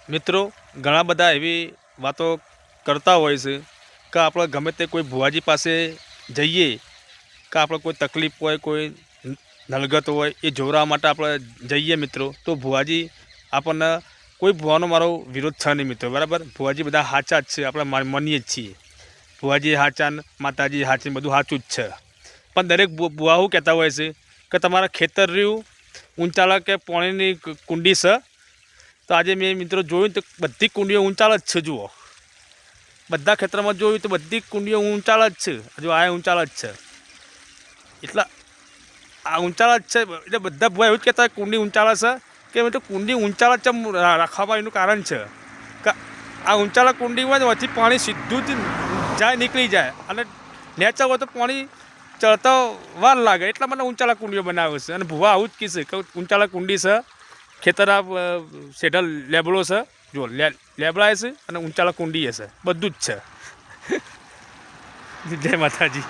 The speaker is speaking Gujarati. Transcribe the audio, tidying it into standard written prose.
મિત્રો ઘણા બધા એવી વાતો કરતા હોય છે કે આપણે ગમે તે કોઈ ભુવાજી પાસે જઈએ કે આપણે કોઈ તકલીફ હોય, કોઈ નલગત હોય, એ જોવડાવવા માટે આપણે જઈએ મિત્રો, તો ભુવાજી આપણને કોઈ ભુવાનો મારો વિરોધ છે નહીં મિત્રો, બરાબર. ભુવાજી બધા સાચા જ છે, આપણે માનીએ જ છીએ. ભુવાજી સાચા ને માતાજી સાચી, બધું સાચું જ છે. પણ દરેક ભુવા શું કહેતા હોય છે કે તમારા ખેતર રહ્યું ઊંચાળા કે પાણીની કુંડી છે, તો આજે મેં મિત્રો જોયું તો બધી કુંડીઓ ઊંચાળ જ છે. જુઓ, બધા ખેતરમાં જોયું તો બધી કુંડીઓ ઊંચાળ જ છે. જો આ ઊંચાળ જ છે, એટલે આ ઊંચાળ જ છે. એટલે બધા ભુવા એવું જ કહેતા કુંડી ઊંચાળ છે કે મિત્રો કુંડી ઊંચાળ જ રાખવામાં એનું કારણ છે કે આ ઊંચાળા કુંડીમાં જ વચ્ચે પાણી સીધું જાય, નીકળી જાય, અને નેચર હોય તો પાણી ચડતા વાર લાગે, એટલા માટે ઊંચાળા કુંડીઓ બનાવે છે. અને ભુવા આવું જ કહેશે કે ઊંચાળા કુંડી છે, ખેતર શેઢલ લેબડો છે, જો લેબડા છે, અને ઊંચાળા કુંડી છે, બધું જ છે. જય માતાજી.